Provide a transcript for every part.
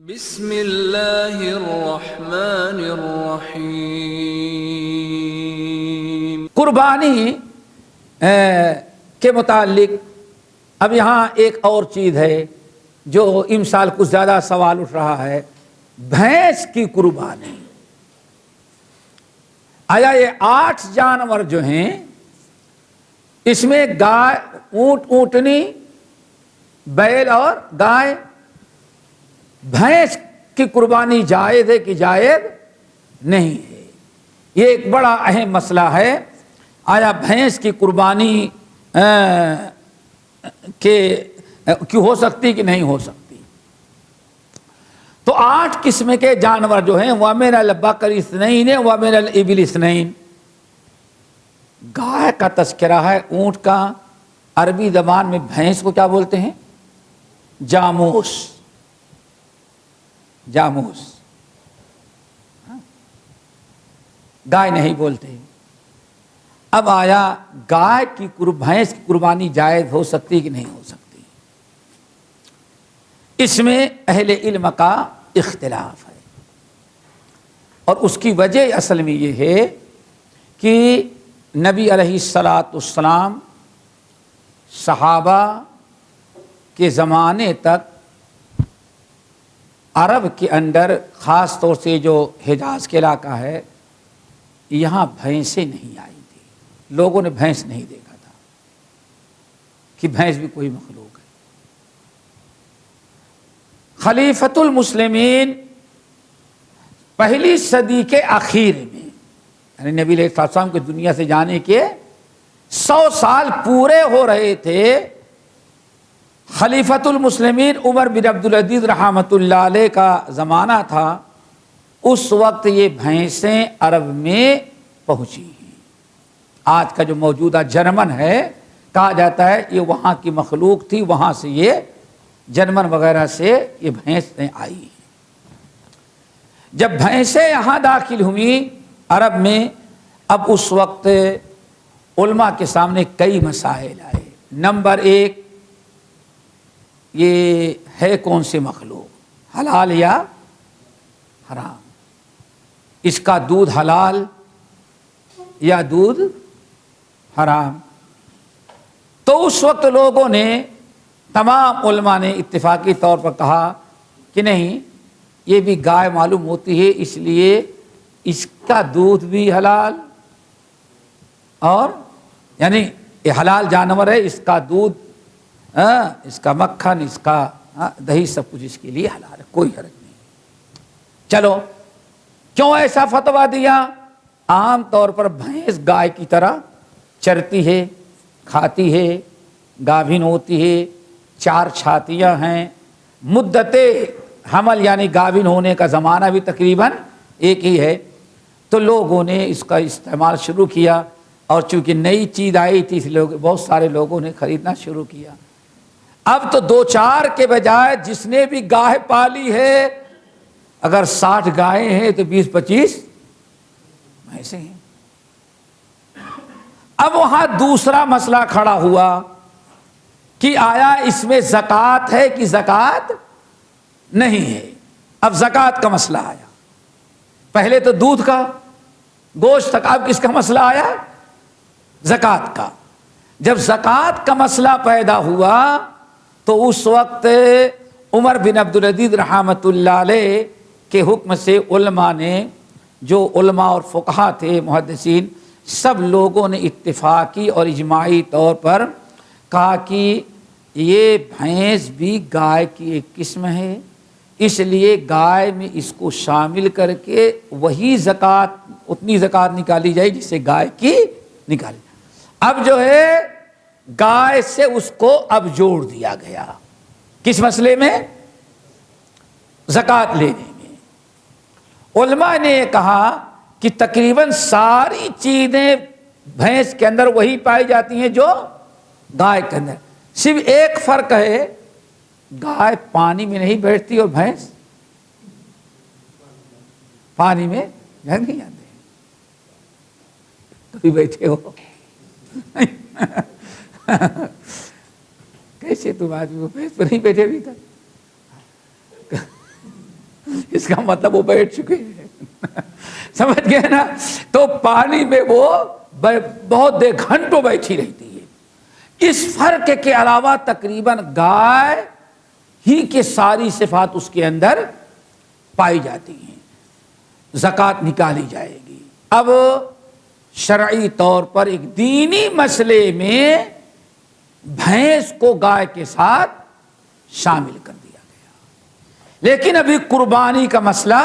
بسم اللہ الرحمن الرحیم۔ قربانی کے متعلق اب یہاں ایک اور چیز ہے جو امسال کچھ زیادہ سوال اٹھ رہا ہے، بھینس کی قربانی۔ آیا یہ 8 جانور جو ہیں اس میں گائے، اونٹ، اونٹنی، بیل اور گائے، بھینس کی قربانی جائز ہے کہ جائز نہیں ہے؟ یہ ایک بڑا اہم مسئلہ ہے۔ آیا بھینس کی قربانی کی ہو سکتی کہ نہیں ہو سکتی؟ تو 8 قسم کے جانور جو ہیں وَمِنَ الْبَقَرِ اثْنَيْنِ وَمِنَ الْإِبِلِ اثْنَيْنِ، گائے کا تذکرہ ہے، اونٹ کا۔ عربی زبان میں بھینس کو کیا بولتے ہیں؟ جاموس، جاموس، گائے نہیں بولتے۔ اب آیا گائے کی بھینس کی قربانی جائز ہو سکتی کہ نہیں ہو سکتی؟ اس میں اہل علم کا اختلاف ہے، اور اس کی وجہ اصل میں یہ ہے کہ نبی علیہ السلام صحابہ کے زمانے تک عرب کے اندر، خاص طور سے جو حجاز کے علاقہ ہے، یہاں بھینسیں نہیں آئی تھی۔ لوگوں نے بھینس نہیں دیکھا تھا کہ بھینس بھی کوئی مخلوق ہے۔ خلیفۃ المسلمین پہلی صدی کے آخر میں، یعنی نبی علیہ السلام کے دنیا سے جانے کے 100 سال پورے ہو رہے تھے، خلیفۃ المسلمین عمر بن عبدالعزیز رحمۃ اللہ علیہ کا زمانہ تھا۔ اس وقت یہ بھینسیں عرب میں پہنچی ہیں۔ آج کا جو موجودہ جرمن ہے، کہا جاتا ہے یہ وہاں کی مخلوق تھی، وہاں سے یہ جرمن وغیرہ سے یہ بھینسیں آئی ہیں۔ جب بھینسیں یہاں داخل ہوئیں عرب میں، اب اس وقت علماء کے سامنے کئی مسائل آئے۔ نمبر 1، یہ ہے کون سی مخلوق، حلال یا حرام؟ اس کا دودھ حلال یا دودھ حرام؟ تو اس وقت لوگوں نے، تمام علماء نے اتفاقی طور پر کہا کہ نہیں، یہ بھی گائے معلوم ہوتی ہے، اس لیے اس کا دودھ بھی حلال، اور یعنی یہ حلال جانور ہے، اس کا دودھ، اس کا مکھن، اس کا دہی، سب کچھ اس کے لیے حلال ہے، کوئی حرج نہیں۔ چلو، کیوں ایسا فتویٰ دیا؟ عام طور پر بھینس گائے کی طرح چرتی ہے، کھاتی ہے، گابھن ہوتی ہے، 4 چھاتیاں ہیں، مدت حمل یعنی گابھن ہونے کا زمانہ بھی تقریباً ایک ہی ہے۔ تو لوگوں نے اس کا استعمال شروع کیا، اور چونکہ نئی چیز آئی تھی، اس لیے بہت سارے لوگوں نے خریدنا شروع کیا۔ اب تو 2-4 کے بجائے جس نے بھی گائے پالی ہے، اگر 60 گائیں ہیں تو 20-25 بھینسیں ہیں۔ اب وہاں دوسرا مسئلہ کھڑا ہوا کہ آیا اس میں زکوٰۃ ہے کہ زکوٰۃ نہیں ہے؟ اب زکوٰۃ کا مسئلہ آیا۔ پہلے تو دودھ کا، گوشت تک، اب کس کا مسئلہ آیا؟ زکوٰۃ کا۔ جب زکوٰۃ کا مسئلہ پیدا ہوا تو اس وقت عمر بن عبدالعزیز رحمۃ اللہ علیہ کے حکم سے علماء نے، جو علماء اور فقہا تھے، محدثین، سب لوگوں نے اتفاقی اور اجماعی طور پر کہا کہ یہ بھینس بھی گائے کی ایک قسم ہے، اس لیے گائے میں اس کو شامل کر کے وہی زکوٰۃ، اتنی زکوٰۃ نکالی جائے جس سے گائے کی نکالی۔ اب جو ہے گائے سے اس کو اب جوڑ دیا گیا، کس مسئلے میں؟ زکوٰۃ لینے میں۔ علماء نے یہ کہا کہ تقریباً ساری چیزیں بھینس کے اندر وہی پائی جاتی ہیں جو گائے کے اندر، صرف ایک فرق ہے، گائے پانی میں نہیں بیٹھتی اور بھینس پانی میں نہیں جاتے۔ کبھی بیٹھے ہو؟ کیسے تم آدمی کو بھینس پر نہیں بیٹھے بھی تھا؟ اس کا مطلب وہ بیٹھ چکے ہیں سمجھ گئے نا. تو پانی میں وہ بہت دیر گھنٹوں بیٹھی رہتی ہے. اس فرق کے علاوہ تقریباً گائے ہی کے ساری صفات اس کے اندر پائی جاتی ہیں. زکوٰۃ نکالی جائے گی. اب شرعی طور پر ایک دینی مسئلے میں بھینس کو گائے کے ساتھ شامل کر دیا گیا, لیکن ابھی قربانی کا مسئلہ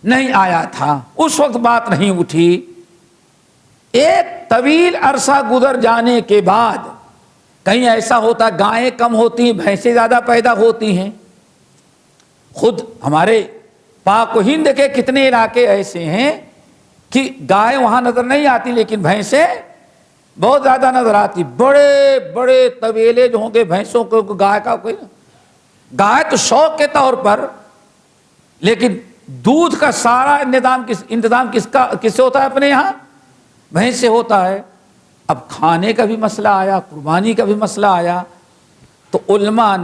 نہیں آیا تھا, اس وقت بات نہیں اٹھی. ایک طویل عرصہ گزر جانے کے بعد کہیں ایسا ہوتا گائیں کم ہوتی ہیں, بھینسیں زیادہ پیدا ہوتی ہیں. خود ہمارے پاک و ہند کے کتنے علاقے ایسے ہیں کہ گائے وہاں نظر نہیں آتی لیکن بھینسیں بہت زیادہ نظر آتی. بڑے بڑے طویلے جو ہوں گے بھینسوں کو, گائے کا کوئی گائے تو شوق کے طور پر, لیکن دودھ کا سارا انتظام کس سے ہوتا ہے؟ اپنے یہاں بھینس سے ہوتا ہے. اب کھانے کا بھی مسئلہ آیا, قربانی کا بھی مسئلہ آیا, تو علماء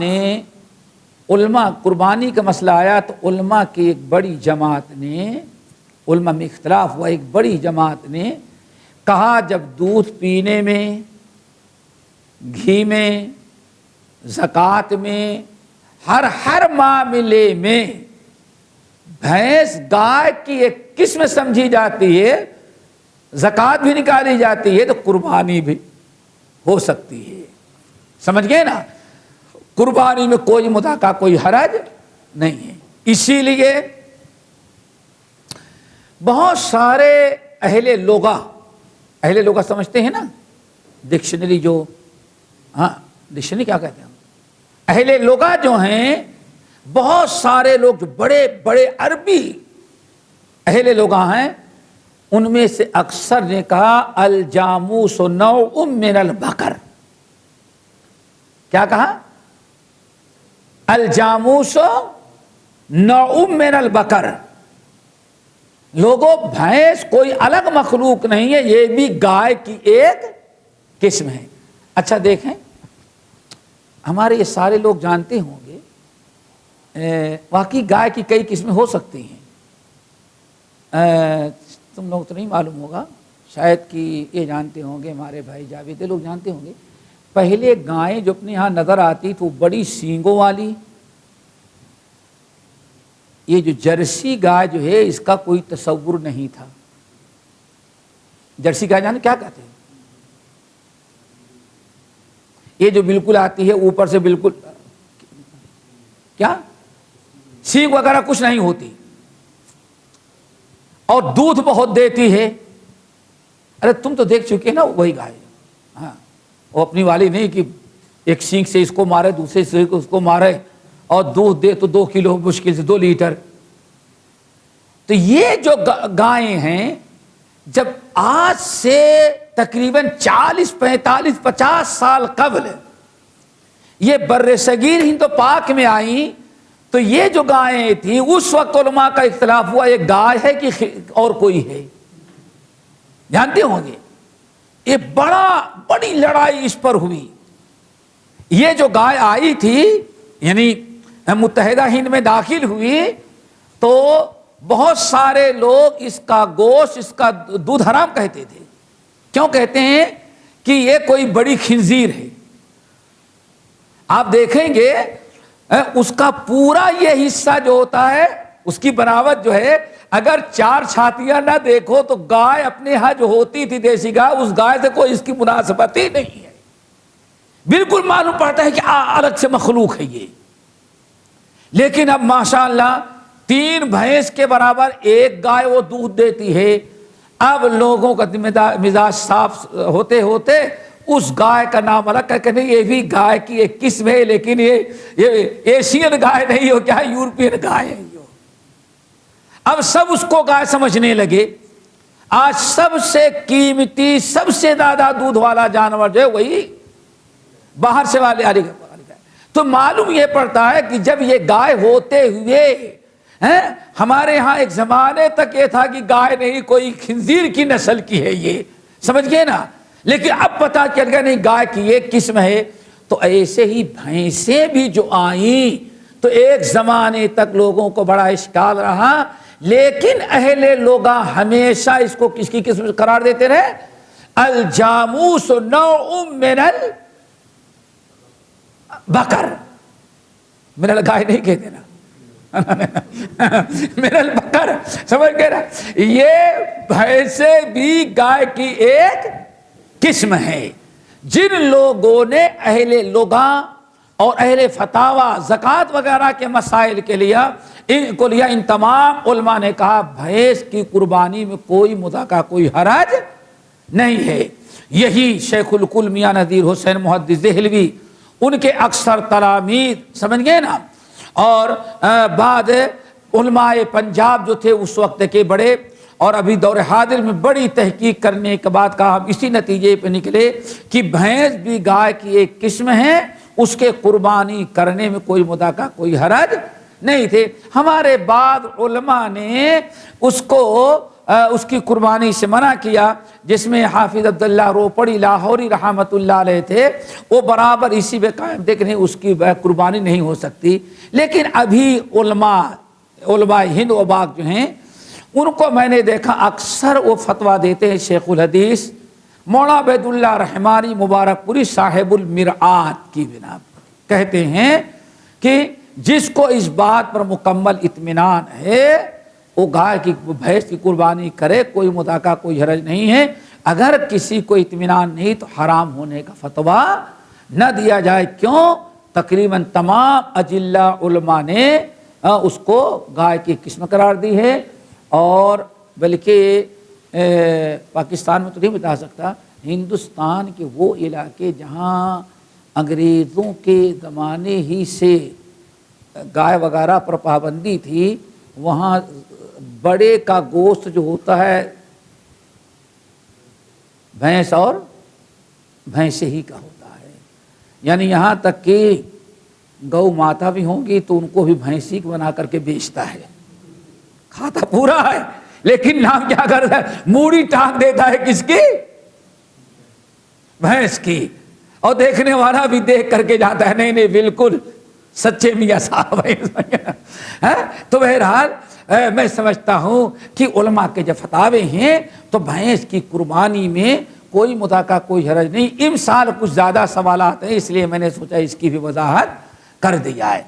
قربانی کا مسئلہ آیا تو علماء کی ایک بڑی جماعت نے, علماء میں اختلاف ہوا, ایک بڑی جماعت نے کہا جب دودھ پینے میں, گھی میں, زکوٰۃ میں, ہر معاملے میں بھینس گائے کی ایک قسم سمجھی جاتی ہے, زکوٰۃ بھی نکالی جاتی ہے, تو قربانی بھی ہو سکتی ہے. سمجھ گئے نا؟ قربانی میں کوئی مداخلہ, کوئی حرج نہیں ہے. اسی لیے بہت سارے اہل لغہ سمجھتے ہیں نا, ڈکشنری جو, ہاں ڈکشنری کیا کہتے ہیں, اہل لغہ جو ہیں, بہت سارے لوگ جو بڑے بڑے عربی اہل لغہ ہیں, ان میں سے اکثر نے کہا الجاموس نوع من البقر. کیا کہا؟ الجاموس نوع من البقر. لوگوں, بھینس کوئی الگ مخلوق نہیں ہے, یہ بھی گائے کی ایک قسم ہے. اچھا دیکھیں, ہمارے یہ سارے لوگ جانتے ہوں گے واقعی گائے کی کئی قسمیں ہو سکتی ہیں. تم لوگ تو نہیں معلوم ہوگا, شاید کہ یہ جانتے ہوں گے, ہمارے بھائی جاوید لوگ جانتے ہوں گے. پہلے گائیں جو اپنے یہاں نظر آتی تو بڑی سینگوں والی, یہ جو جرسی گائے جو ہے اس کا کوئی تصور نہیں تھا. جرسی گائے جانے کیا کہتے ہیں؟ یہ جو بالکل آتی ہے اوپر سے بالکل کیا سینگ وغیرہ کچھ نہیں ہوتی, اور دودھ بہت دیتی ہے. ارے تم تو دیکھ چکے نا وہی گائے, ہاں وہ اپنی والی نہیں کہ ایک سینگ سے اس کو مارے, دوسرے سے اس کو مارے, اور دودھ دے تو 2 کلو, مشکل سے 2 لیٹر. تو یہ جو گائیں ہیں, جب آج سے تقریباً 40 45 50 سال قبل یہ بر صغیر ہند و پاک میں آئیں, تو یہ جو گائیں تھیں اس وقت علماء کا اختلاف ہوا یہ گائے ہے کہ اور کوئی ہے. جانتے ہوں گے یہ بڑی لڑائی اس پر ہوئی. یہ جو گائے آئی تھی یعنی متحدہ ہند میں داخل ہوئی, تو بہت سارے لوگ اس کا گوشت, اس کا دودھ حرام کہتے تھے. کیوں کہتے ہیں؟ کہ یہ کوئی بڑی خنزیر ہے. آپ دیکھیں گے اس کا پورا یہ حصہ جو ہوتا ہے, اس کی بناوٹ جو ہے, اگر 4 چھاتیاں نہ دیکھو تو گائے اپنے ہاں جو ہوتی تھی دیسی گائے, اس گائے سے کوئی اس کی مناسبت ہی نہیں ہے. بالکل معلوم پڑتا ہے کہ الگ سے مخلوق ہے یہ. لیکن اب ماشاءاللہ 3 بھینس کے برابر ایک گائے وہ دودھ دیتی ہے. اب لوگوں کا مزاج صاف ہوتے ہوتے اس گائے کا نام الگ کہتے ہیں, یہ بھی گائے کی ایک قسم ہے, لیکن یہ ایشین گائے نہیں ہو, کیا یورپین گائے ہے. اب سب اس کو گائے سمجھنے لگے. آج سب سے قیمتی, سب سے زیادہ دودھ والا جانور جو ہے وہی باہر سے والے گائے. تو معلوم یہ پڑتا ہے کہ جب یہ گائے ہوتے ہوئے ہمارے ہاں ایک زمانے تک یہ تھا کہ گائے نہیں, کوئی خنزیر کی نسل کی ہے یہ, سمجھ گئے نا. لیکن اب پتا چل گیا نہیں, گائے کی ایک قسم ہے. تو ایسے ہی بھینسیں بھی جو آئیں تو ایک زمانے تک لوگوں کو بڑا اشکال رہا، لیکن اہل لوگاں ہمیشہ اس کو کس کی قسم قرار دیتے رہے؟ الجاموس نوع من البقر، من الگائے نہیں کہتے نا من البقر، سمجھ گئے نا؟ یہ بھینسے بھی گائے کی ایک قسم ہے۔ جن لوگوں نے اہل لغہ اور اہل فتاوی زکوٰۃ وغیرہ کے مسائل کے لیے ان تمام علماء نے کہا بھینس کی قربانی میں کوئی مدعا کوئی حرج نہیں ہے۔ یہی شیخ الکل میاں نذیر حسین محدث دہلوی، ان کے اکثر تلامید، سمجھ گئے نا، اور بعد علماء پنجاب جو تھے اس وقت کے بڑے، اور ابھی دور حاضر میں بڑی تحقیق کرنے کے بعد کہا ہم اسی نتیجے پہ نکلے کہ بھینس بھی گائے کی ایک قسم ہے، اس کے قربانی کرنے میں کوئی مدعا کوئی حرج نہیں تھے۔ ہمارے بعض علماء نے اس کو اس کی قربانی سے منع کیا، جس میں حافظ عبداللہ روپڑی لاہوری رحمۃ اللہ علیہ تھے، وہ برابر اسی پہ قائم تھے کہ نہیں اس کی قربانی نہیں ہو سکتی۔ لیکن ابھی علماء ہند و باغ جو ہیں ان کو میں نے دیکھا اکثر وہ فتویٰ دیتے ہیں۔ شیخ الحدیث مولانا عبید اللہ رحمانی مبارک پوری صاحب المرآت کی بنا پر کہتے ہیں کہ جس کو اس بات پر مکمل اطمینان ہے وہ گائے کی بھینس کی قربانی کرے، کوئی مدعا کوئی حرج نہیں ہے۔ اگر کسی کو اطمینان نہیں تو حرام ہونے کا فتویٰ نہ دیا جائے۔ کیوں؟ تقریباً تمام اجلہ علماء نے اس کو گائے کی قسم قرار دی ہے، اور بلکہ پاکستان میں تو نہیں بتا سکتا، ہندوستان کے وہ علاقے جہاں انگریزوں کے زمانے ہی سے گائے وغیرہ پر پابندی تھی، وہاں بڑے کا گوشت جو ہوتا ہے بھینس اور بھینسے ہی کا ہوتا ہے، یعنی یہاں تک کہ گو ماتا بھی ہوں گی تو ان کو بھی بھینسی بنا کر کے بیچتا ہے، کھاتا پورا ہے لیکن نام کیا کرتا ہے؟ موڑی ٹانگ دیتا ہے کس کی؟ بھینس کی، اور دیکھنے والا بھی دیکھ کر کے جاتا ہے نہیں نہیں بالکل سچے میاں صاحب ہے۔ تو بہرحال میں سمجھتا ہوں کہ علماء کے جب فتاوے ہیں تو بھینس کی قربانی میں کوئی مدعا کوئی حرج نہیں۔ امسال کچھ زیادہ سوالات ہیں، اس لیے میں نے سوچا اس کی بھی وضاحت کر دیا ہے۔